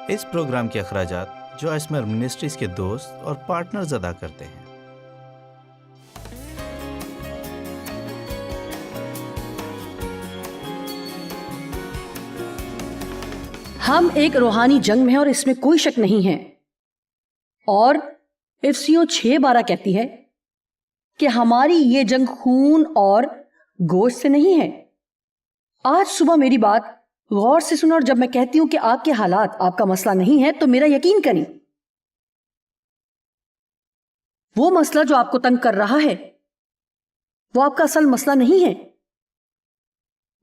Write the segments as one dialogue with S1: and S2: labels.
S1: اس programme کے اخراجات جو اسمر منسٹریز کے دوست اور پارٹنرز ادا کرتے ہیں۔
S2: ہم ایک روحانی جنگ میں ہیں اور اس میں کوئی شک نہیں ہے، اور افسیوں 6:12 کہتی ہے کہ ہماری یہ جنگ خون اور گوشت سے نہیں ہے۔ آج صبح میری بات غور سے سنو، اور جب میں کہتی ہوں کہ آپ کے حالات آپ کا مسئلہ نہیں ہے تو میرا یقین کریں، وہ مسئلہ جو آپ کو تنگ کر رہا ہے وہ آپ کا اصل مسئلہ نہیں ہے۔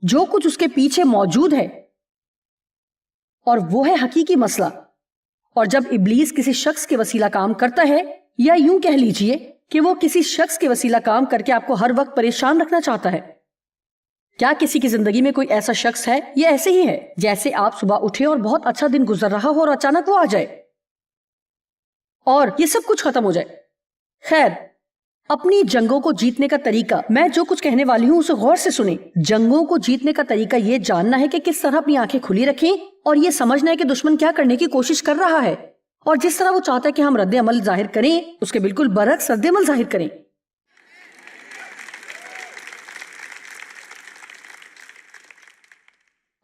S2: جو کچھ اس کے پیچھے موجود ہے اور وہ ہے حقیقی مسئلہ۔ اور جب ابلیس کسی شخص کے وسیلہ کام کرتا ہے، یا یوں کہہ لیجئے کہ وہ کسی شخص کے وسیلہ کام کر کے آپ کو ہر وقت پریشان رکھنا چاہتا ہے، کیا کسی کی زندگی میں کوئی ایسا شخص ہے؟ یہ ایسے ہی ہے جیسے آپ صبح اٹھے اور بہت اچھا دن گزر رہا ہو اور اچانک وہ آ جائے اور یہ سب کچھ ختم ہو جائے۔ خیر، اپنی جنگوں کو جیتنے کا طریقہ، میں جو کچھ کہنے والی ہوں اسے غور سے سنیں۔ جنگوں کو جیتنے کا طریقہ یہ جاننا ہے کہ کس طرح اپنی آنکھیں کھلی رکھیں اور یہ سمجھنا ہے کہ دشمن کیا کرنے کی کوشش کر رہا ہے، اور جس طرح وہ چاہتا ہے کہ ہم رد عمل ظاہر کریں اس کے بالکل برعکس رد عمل ظاہر کریں۔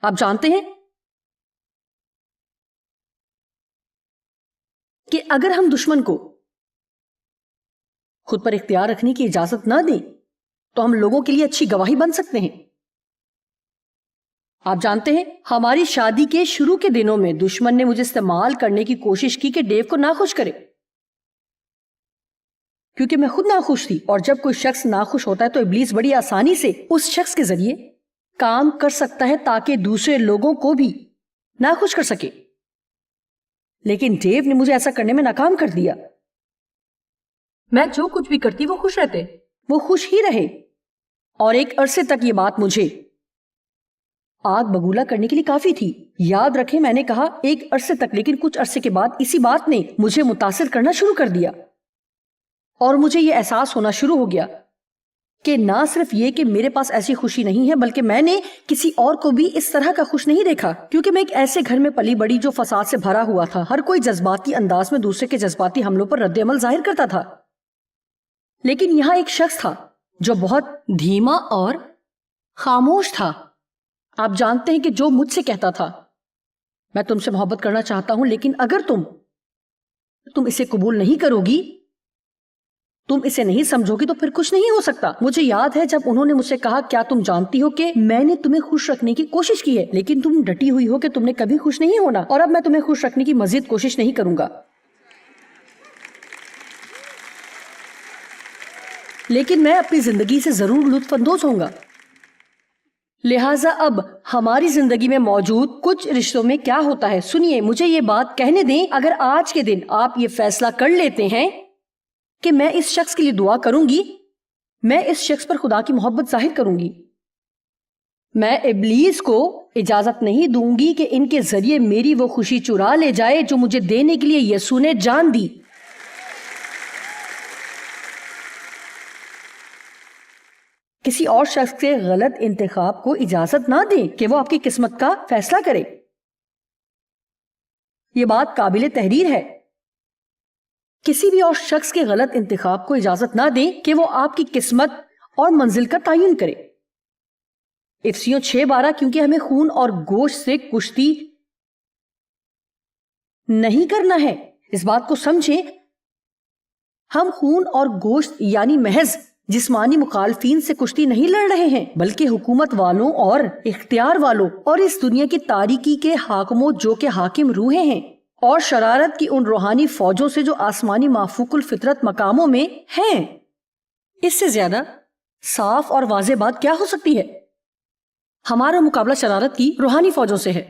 S2: آپ جانتے ہیں کہ اگر ہم دشمن کو خود پر اختیار رکھنے کی اجازت نہ دیں تو ہم لوگوں کے لیے اچھی گواہی بن سکتے ہیں۔ آپ جانتے ہیں ہماری شادی کے شروع کے دنوں میں دشمن نے مجھے استعمال کرنے کی کوشش کی کہ ڈیو کو ناخوش کرے، کیونکہ میں خود ناخوش تھی، اور جب کوئی شخص ناخوش ہوتا ہے تو ابلیس بڑی آسانی سے اس شخص کے ذریعے کام کر سکتا ہے تاکہ دوسرے لوگوں کو بھی ناخوش کر سکے۔ لیکن ڈیو نے مجھے ایسا کرنے میں ناکام کر دیا۔ میں جو کچھ بھی کرتی وہ خوش رہتے، وہ خوش ہی رہے، اور ایک عرصے تک یہ بات مجھے آگ بگولا کرنے کے لیے کافی تھی۔ یاد رکھیں میں نے کہا ایک عرصے تک، لیکن کچھ عرصے کے بعد اسی بات نے مجھے متاثر کرنا شروع کر دیا، اور مجھے یہ احساس ہونا شروع ہو گیا کہ نہ صرف یہ کہ میرے پاس ایسی خوشی نہیں ہے، بلکہ میں نے کسی اور کو بھی اس طرح کا خوش نہیں دیکھا، کیونکہ میں ایک ایسے گھر میں پلی بڑی جو فساد سے بھرا ہوا تھا۔ ہر کوئی جذباتی انداز میں دوسرے کے جذباتی حملوں پر رد عمل ظاہر کرتا تھا، لیکن یہاں ایک شخص تھا جو بہت دھیما اور خاموش تھا۔ آپ جانتے ہیں کہ جو مجھ سے کہتا تھا میں تم سے محبت کرنا چاہتا ہوں، لیکن اگر تم اسے قبول نہیں کرو گی، تم اسے نہیں سمجھو گی تو پھر کچھ نہیں ہو سکتا۔ مجھے یاد ہے جب انہوں نے مجھ سے کہا کیا تم جانتی ہو کہ میں نے تمہیں خوش رکھنے کی کوشش کی ہے، لیکن تم ڈٹی ہوئی ہو کہ تم نے کبھی خوش نہیں ہونا، اور اب میں تمہیں خوش رکھنے کی مزید کوشش نہیں کروں گا۔ لیکن میں اپنی زندگی سے ضرور لطف اندوز ہوں گا۔ لہٰذا اب ہماری زندگی میں موجود کچھ رشتوں میں کیا ہوتا ہے، سنیے مجھے یہ بات کہنے دیں، اگر آج کے دن آپ یہ فیصلہ کر لیتے ہیں کہ میں اس شخص کے لیے دعا کروں گی، میں اس شخص پر خدا کی محبت ظاہر کروں گی، میں ابلیس کو اجازت نہیں دوں گی کہ ان کے ذریعے میری وہ خوشی چرا لے جائے جو مجھے دینے کے لیے یسوع نے جان دی۔ کسی اور شخص کے غلط انتخاب کو اجازت نہ دیں کہ وہ آپ کی قسمت کا فیصلہ کرے۔ یہ بات قابل تحریر ہے۔ کسی بھی اور شخص کے غلط انتخاب کو اجازت نہ دیں کہ وہ آپ کی قسمت اور منزل کا تعین کرے۔ افسیوں 6:12 کیونکہ ہمیں خون اور گوشت سے کشتی نہیں کرنا ہے۔ اس بات کو سمجھیں، ہم خون اور گوشت یعنی محض جسمانی مخالفین سے کشتی نہیں لڑ رہے ہیں، بلکہ حکومت والوں اور اختیار والوں اور اس دنیا کی تاریکی کے حاکموں جو کہ حاکم روحیں ہیں، اور شرارت کی ان روحانی فوجوں سے جو آسمانی مافوق الفطرت مقاموں میں ہیں۔ اس سے زیادہ صاف اور واضح بات کیا ہو سکتی ہے؟ ہمارا مقابلہ شرارت کی روحانی فوجوں سے ہے،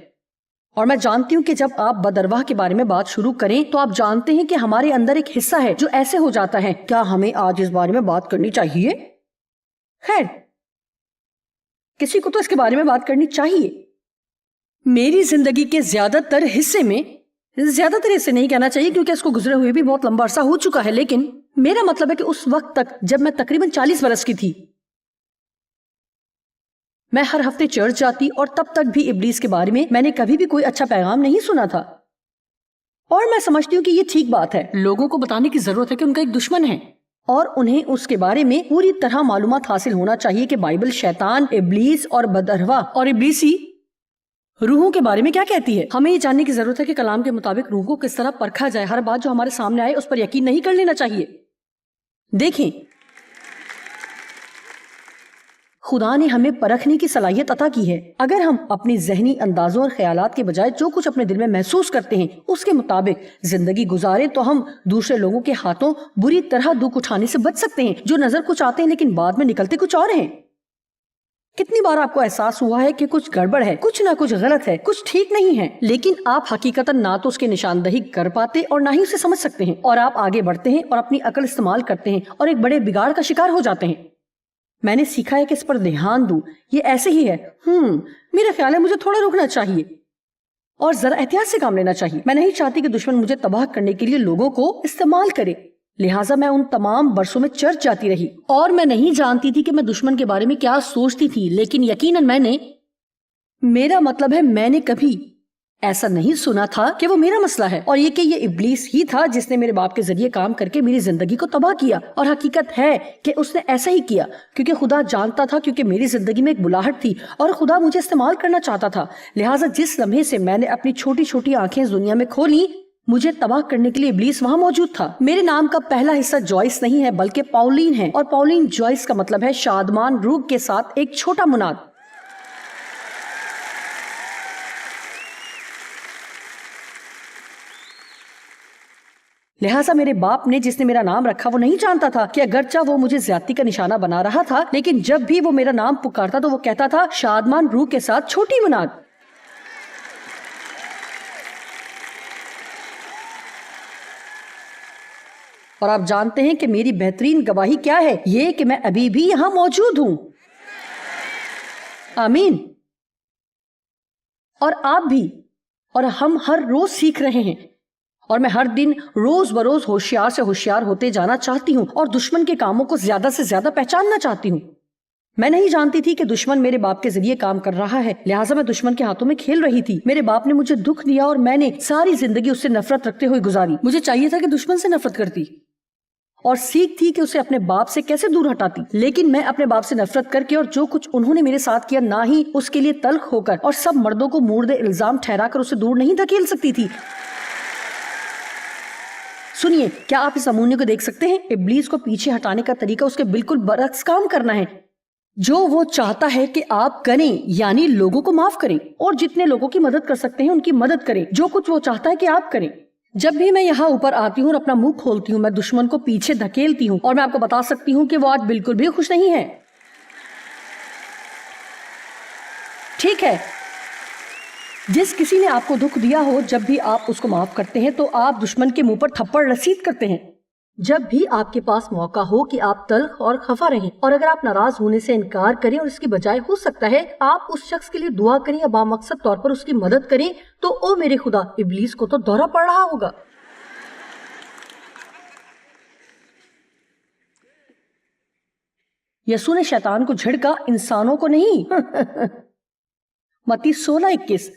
S2: اور میں جانتی ہوں کہ جب آپ بدرواہ کے بارے میں بات شروع کریں تو آپ جانتے ہیں کہ ہمارے اندر ایک حصہ ہے جو ایسے ہو جاتا ہے، کیا ہمیں آج اس بارے میں بات کرنی چاہیے؟ خیر، کسی کو تو اس کے بارے میں بات کرنی چاہیے۔ میری زندگی کے زیادہ تر حصے میں، زیادہ تر حصے نہیں کہنا چاہیے کیونکہ اس کو گزرے ہوئے بھی بہت لمبا عرصہ ہو چکا ہے، لیکن میرا مطلب ہے کہ اس وقت تک جب میں تقریباً 40 برس کی تھی، میں ہر ہفتے چرچ جاتی، اور تب تک بھی ابلیس کے بارے میں نے کبھی بھی کوئی اچھا پیغام نہیں سنا تھا۔ اور میں سمجھتی ہوں کہ یہ ٹھیک بات ہے. لوگوں کو بتانے کی ضرورت ہے کہ ان کا ایک دشمن ہے اور انہیں اس کے بارے میں پوری طرح معلومات حاصل ہونا چاہیے کہ بائبل شیطان، ابلیس اور بداروا اور ابلیسی روحوں کے بارے میں کیا کہتی ہے. ہمیں یہ جاننے کی ضرورت ہے کہ کلام کے مطابق روح کو کس طرح پرکھا جائے. ہر بات جو ہمارے سامنے آئے اس پر یقین نہیں کر لینا چاہیے. دیکھیں، خدا نے ہمیں پرکھنے کی صلاحیت عطا کی ہے. اگر ہم اپنی ذہنی اندازوں اور خیالات کے بجائے جو کچھ اپنے دل میں محسوس کرتے ہیں اس کے مطابق زندگی گزارے تو ہم دوسرے لوگوں کے ہاتھوں بری طرح دکھ اٹھانے سے بچ سکتے ہیں، جو نظر کچھ آتے ہیں لیکن بعد میں نکلتے کچھ اور ہیں. کتنی بار آپ کو احساس ہوا ہے کہ کچھ گڑبڑ ہے، کچھ نہ کچھ غلط ہے، کچھ ٹھیک نہیں ہے، لیکن آپ حقیقتاً نہ تو اس کی نشاندہی کر پاتے اور نہ ہی اسے سمجھ سکتے ہیں، اور آپ آگے بڑھتے ہیں اور اپنی عقل استعمال کرتے ہیں اور ایک بڑے بگاڑ کا شکار ہو جاتے ہیں. میں نے سیکھا ہے کہ اس پر دھیان دوں. یہ ایسے ہی ہے. میرا خیال ہے مجھے تھوڑا رکنا چاہیے اور ذرا احتیاط سے کام لینا چاہیے. میں نہیں چاہتی کہ دشمن مجھے تباہ کرنے کے لیے لوگوں کو استعمال کرے، لہٰذا میں ان تمام برسوں میں چرچ جاتی رہی اور میں نہیں جانتی تھی کہ میں دشمن کے بارے میں کیا سوچتی تھی. لیکن یقیناً میرا مطلب ہے میں نے کبھی ایسا نہیں سنا تھا کہ وہ میرا مسئلہ ہے اور یہ کہ یہ ابلیس ہی تھا جس نے میرے باپ کے ذریعے کام کر کے میری زندگی کو تباہ کیا. اور حقیقت ہے کہ اس نے ایسا ہی کیا کیونکہ خدا جانتا تھا، کیونکہ میری زندگی میں ایک بلاہٹ تھی اور خدا مجھے استعمال کرنا چاہتا تھا. لہٰذا جس لمحے سے میں نے اپنی چھوٹی چھوٹی آنکھیں اس دنیا میں کھولی، مجھے تباہ کرنے کے لیے ابلیس وہاں موجود تھا. میرے نام کا پہلا حصہ جوائس نہیں ہے بلکہ پاولین ہے، اور پاولین جوائس کا مطلب ہے شادمان روح کے ساتھ ایک چھوٹا مناد. لہٰذا میرے باپ نے جس نے میرا نام رکھا وہ نہیں جانتا تھا کہ اگرچہ وہ مجھے زیادتی کا نشانہ بنا رہا تھا، لیکن جب بھی وہ میرا نام پکارتا تو وہ کہتا تھا شادمان روح کے ساتھ چھوٹی مناد. اور آپ جانتے ہیں کہ میری بہترین گواہی کیا ہے؟ یہ کہ میں ابھی بھی یہاں موجود ہوں. آمین. اور آپ بھی، اور ہم ہر روز سیکھ رہے ہیں، اور میں ہر دن روز بروز ہوشیار سے ہوشیار ہوتے جانا چاہتی ہوں اور دشمن کے کاموں کو زیادہ سے زیادہ پہچاننا چاہتی ہوں. میں نہیں جانتی تھی کہ دشمن میرے باپ کے ذریعے کام کر رہا ہے، لہٰذا میں دشمن کے ہاتھوں میں کھیل رہی تھی. میرے باپ نے مجھے دکھ دیا اور میں نے ساری زندگی اس سے نفرت رکھتے ہوئے گزاری. مجھے چاہیے تھا کہ دشمن سے نفرت کرتی اور سیکھ تھی کہ اسے اپنے باپ سے کیسے دور ہٹاتی، لیکن میں اپنے باپ سے نفرت کر کے اور جو کچھ انہوں نے میرے ساتھ کیا نہ ہی اس کے لیے تلخ ہو کر اور سب مردوں کو مورد الزام ٹھہرا کر اسے دور نہیں دھکیل سکتی تھی. سنیے، کیا آپ اس نمونے کو دیکھ سکتے ہیں؟ ابلیس کو پیچھے ہٹانے کا طریقہ اس کے بالکل برعکس کام کرنا ہے. جو وہ چاہتا ہے کہ آپ کریں، یعنی لوگوں کو معاف کریں اور جتنے لوگوں کی مدد کر سکتے ہیں ان کی مدد کریں. جو کچھ وہ چاہتا ہے کہ آپ کریں. جب بھی میں یہاں اوپر آتی ہوں اور اپنا منہ کھولتی ہوں، میں دشمن کو پیچھے دھکیلتی ہوں، اور میں آپ کو بتا سکتی ہوں کہ وہ آج بالکل بھی خوش نہیں ہے. ٹھیک ہے، جس کسی نے آپ کو دکھ دیا ہو، جب بھی آپ اس کو معاف کرتے ہیں تو آپ دشمن کے منہ پر تھپڑ رسید کرتے ہیں. جب بھی آپ کے پاس موقع ہو کہ آپ تلخ اور خفا رہیں، اور اگر آپ ناراض ہونے سے انکار کریں اور اس کی بجائے ہو سکتا ہے آپ اس شخص کے لیے دعا کریں یا بامقصد طور پر اس کی مدد کریں، تو او میرے خدا، ابلیس کو تو دورہ پڑ رہا ہوگا. یسوع نے شیطان کو جھڑکا، انسانوں کو نہیں. متی 16:21.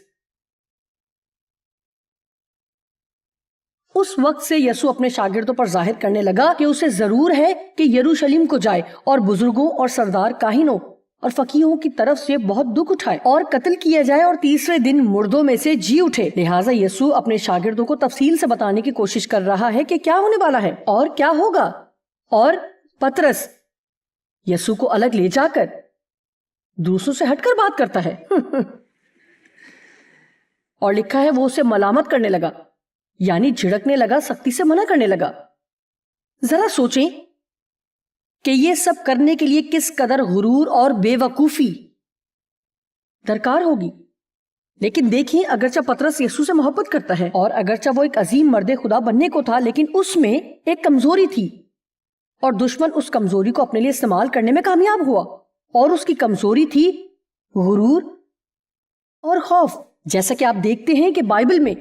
S2: اس وقت سے یسوع اپنے شاگردوں پر ظاہر کرنے لگا کہ اسے ضرور ہے کہ یروشلم کو جائے اور بزرگوں اور سردار کاہنوں اور فقیہوں کی طرف سے بہت دکھ اٹھائے اور قتل کیا جائے اور تیسرے دن مردوں میں سے جی اٹھے. لہٰذا یسوع اپنے شاگردوں کو تفصیل سے بتانے کی کوشش کر رہا ہے کہ کیا ہونے والا ہے اور کیا ہوگا. اور پترس یسوع کو الگ لے جا کر دوسروں سے ہٹ کر بات کرتا ہے. اور لکھا ہے وہ اسے ملامت کرنے لگا، یعنی جھڑکنے لگا، سختی سے منع کرنے لگا. ذرا سوچیں کہ یہ سب کرنے کے لیے کس قدر غرور اور بے وقوفی درکار ہوگی. لیکن دیکھیں، اگرچہ پترس یسوع سے محبت کرتا ہے اور اگرچہ وہ ایک عظیم مرد خدا بننے کو تھا، لیکن اس میں ایک کمزوری تھی اور دشمن اس کمزوری کو اپنے لیے استعمال کرنے میں کامیاب ہوا. اور اس کی کمزوری تھی غرور اور خوف. جیسا کہ آپ دیکھتے ہیں کہ بائبل میں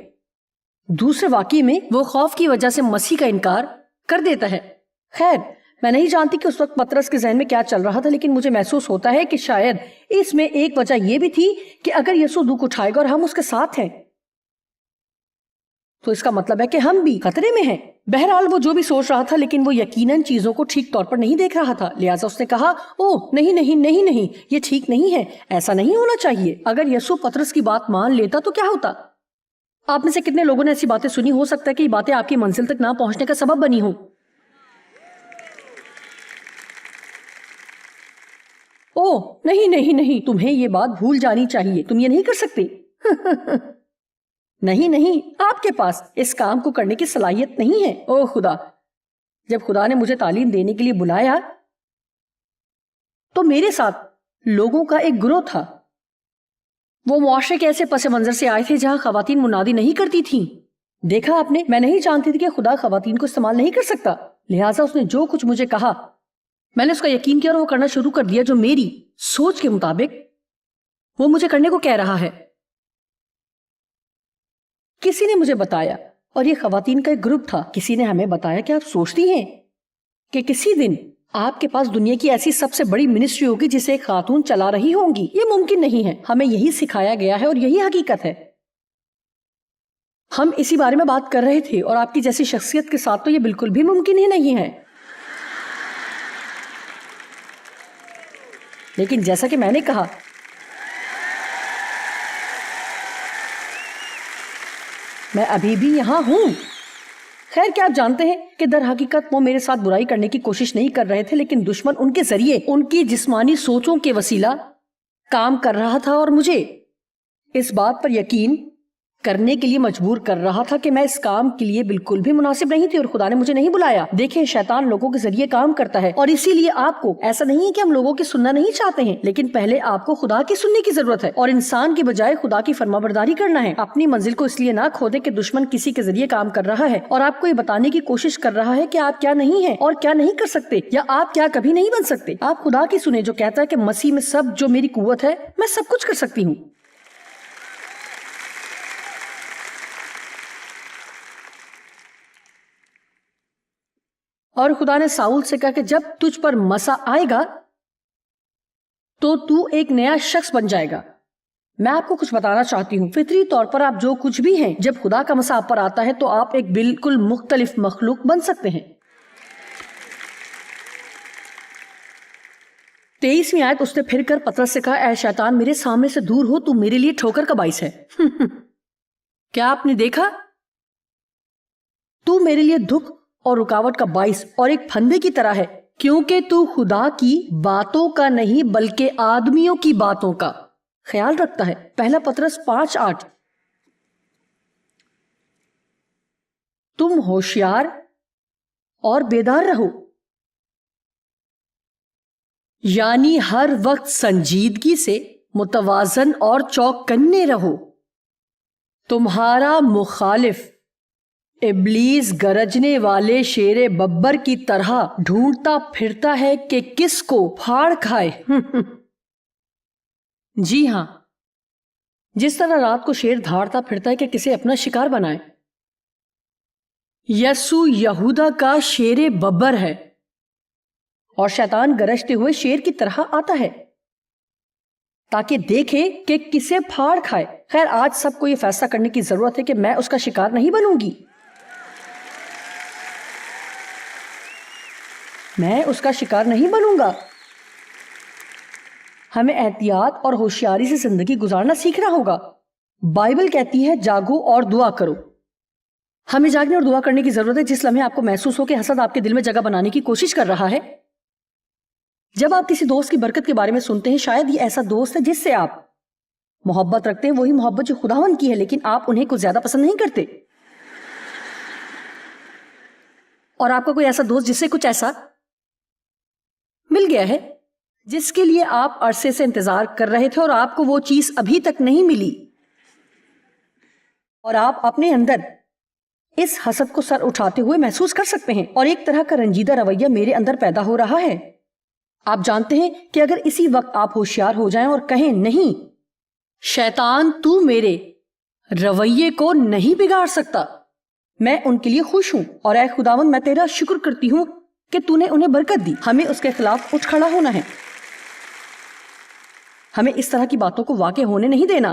S2: دوسرے واقعے میں وہ خوف کی وجہ سے مسیح کا انکار کر دیتا ہے. خیر، میں نہیں جانتی کہ اس وقت پترس کے ذہن میں کیا چل رہا تھا، لیکن مجھے محسوس ہوتا ہے کہ شاید اس میں ایک وجہ یہ بھی تھی کہ اگر یسوع دکھ اٹھائے گا اور ہم اس کے ساتھ ہیں تو اس کا مطلب ہے کہ ہم بھی خطرے میں ہیں. بہرحال وہ جو بھی سوچ رہا تھا لیکن وہ یقیناً چیزوں کو ٹھیک طور پر نہیں دیکھ رہا تھا. لہٰذا اس نے کہا نہیں نہیں نہیں نہیں, یہ ٹھیک نہیں ہے, ایسا نہیں ہونا چاہیے. اگر یسوع پطرس کی بات مان لیتا تو کیا ہوتا؟ آپ میں سے کتنے لوگوں نے ایسی باتیں سنی؟ ہو سکتا ہے کہ یہ باتیں آپ کی منزل تک نہ پہنچنے کا سبب بنی ہوں. نہیں نہیں نہیں, تمہیں یہ بات بھول جانی چاہیے, تم یہ نہیں کر سکتے. نہیں نہیں, آپ کے پاس اس کام کو کرنے کی صلاحیت نہیں ہے. خدا, جب خدا نے مجھے تعلیم دینے کے لیے بلایا تو میرے ساتھ لوگوں کا ایک گروہ تھا. وہ معاشرے کے ایسے پس منظر سے آئے تھے جہاں خواتین منادی نہیں کرتی تھیں. دیکھا آپ نے, میں نہیں جانتی تھی کہ خدا خواتین کو استعمال نہیں کر سکتا. لہٰذا اس نے جو کچھ مجھے کہا میں نے اس کا یقین کیا اور وہ کرنا شروع کر دیا جو میری سوچ کے مطابق وہ مجھے کرنے کو کہہ رہا ہے. کسی نے مجھے بتایا, اور یہ خواتین کا ایک گروپ تھا, کسی نے ہمیں بتایا کہ آپ سوچتی ہیں کہ کسی دن آپ کے پاس دنیا کی ایسی سب سے بڑی منسٹری ہوگی جسے ایک خاتون چلا رہی ہوں گی. یہ ممکن نہیں ہے. ہمیں یہی سکھایا گیا ہے اور یہی حقیقت ہے. ہم اسی بارے میں بات کر رہے تھے, اور آپ کی جیسی شخصیت کے ساتھ تو یہ بالکل بھی ممکن ہی نہیں ہے. لیکن جیسا کہ میں نے کہا, میں ابھی بھی یہاں ہوں. خیر, کیا آپ جانتے ہیں کہ در حقیقت وہ میرے ساتھ برائی کرنے کی کوشش نہیں کر رہے تھے, لیکن دشمن ان کے ذریعے ان کی جسمانی سوچوں کے وسیلہ کام کر رہا تھا اور مجھے اس بات پر یقین کرنے کے لیے مجبور کر رہا تھا کہ میں اس کام کے لیے بالکل بھی مناسب نہیں تھی اور خدا نے مجھے نہیں بلایا. دیکھیں, شیطان لوگوں کے ذریعے کام کرتا ہے, اور اسی لیے آپ کو, ایسا نہیں ہے کہ ہم لوگوں کی سننا نہیں چاہتے ہیں, لیکن پہلے آپ کو خدا کی سننے کی ضرورت ہے اور انسان کی بجائے خدا کی فرمانبرداری کرنا ہے. اپنی منزل کو اس لیے نہ کھو دیں کہ دشمن کسی کے ذریعے کام کر رہا ہے اور آپ کو یہ بتانے کی کوشش کر رہا ہے کہ آپ کیا نہیں ہیں اور کیا نہیں کر سکتے, یا آپ کیا کبھی نہیں بن سکتے. آپ خدا کی سنیں جو کہتا ہے کہ مسیح میں سب جو میری قوت ہے, میں سب کچھ کر سکتی ہوں. اور خدا نے ساؤل سے کہا کہ جب تجھ پر مسا آئے گا تو ایک نیا شخص بن جائے گا. میں آپ کو کچھ بتانا چاہتی ہوں, فطری طور پر آپ جو کچھ بھی ہیں, جب خدا کا مسا آپ پر آتا ہے تو آپ ایک بالکل مختلف مخلوق بن سکتے ہیں. 23ویں آیت, اس نے پھر کر پطرس سے کہا, اے شیطان, میرے سامنے سے دور ہو, تو میرے لیے ٹھوکر کا باعث ہے. کیا آپ نے دیکھا؟ تو میرے لیے دکھ اور رکاوٹ کا باعث اور ایک پھندے کی طرح ہے, کیونکہ تو خدا کی باتوں کا نہیں بلکہ آدمیوں کی باتوں کا خیال رکھتا ہے. پہلا پطرس 5:8. تم ہوشیار اور بیدار رہو, یعنی ہر وقت سنجیدگی سے متوازن اور چوکنے رہو. تمہارا مخالف ابلیس گرجنے والے شیر ببر کی طرح ڈھونڈتا پھرتا ہے کہ کس کو پھاڑ کھائے. جی ہاں, جس طرح رات کو شیر دھاڑتا پھرتا ہے کہ کسے اپنا شکار بنائے. یسوع یہودا کا شیر ببر ہے اور شیطان گرجتے ہوئے شیر کی طرح آتا ہے تاکہ دیکھے کہ کسے پھاڑ کھائے. خیر, آج سب کو یہ فیصلہ کرنے کی ضرورت ہے کہ میں اس کا شکار نہیں بنوں گی. میں اس کا شکار نہیں بنوں گا. ہمیں احتیاط اور ہوشیاری سے زندگی گزارنا سیکھنا ہوگا. بائبل کہتی ہے جاگو اور دعا کرو. ہمیں جاگنے اور دعا کرنے کی ضرورت ہے. جس لمحے آپ کو محسوس ہو کہ حسد آپ کے دل میں جگہ بنانے کی کوشش کر رہا ہے, جب آپ کسی دوست کی برکت کے بارے میں سنتے ہیں, شاید یہ ایسا دوست ہے جس سے آپ محبت رکھتے ہیں, وہی محبت جو خداوند کی ہے, لیکن آپ انہیں کچھ زیادہ پسند نہیں کرتے. اور آپ کا کوئی ایسا دوست جس سے کچھ ایسا مل گیا ہے جس کے لیے آپ عرصے سے انتظار کر رہے تھے اور آپ کو وہ چیز ابھی تک نہیں ملی, اور آپ اپنے اندر اس حسد کو سر اٹھاتے ہوئے محسوس کر سکتے ہیں, اور ایک طرح کا رنجیدہ رویہ میرے اندر پیدا ہو رہا ہے. آپ جانتے ہیں کہ اگر اسی وقت آپ ہوشیار ہو جائیں اور کہیں نہیں, شیطان تو میرے رویے کو نہیں بگاڑ سکتا, میں ان کے لیے خوش ہوں, اور اے خداوند میں تیرا شکر کرتی ہوں کہ تو نے انہیں برکت دی. ہمیں اس کے خلاف اٹھ کھڑا ہونا ہے. ہمیں اس طرح کی باتوں کو واقع ہونے نہیں دینا.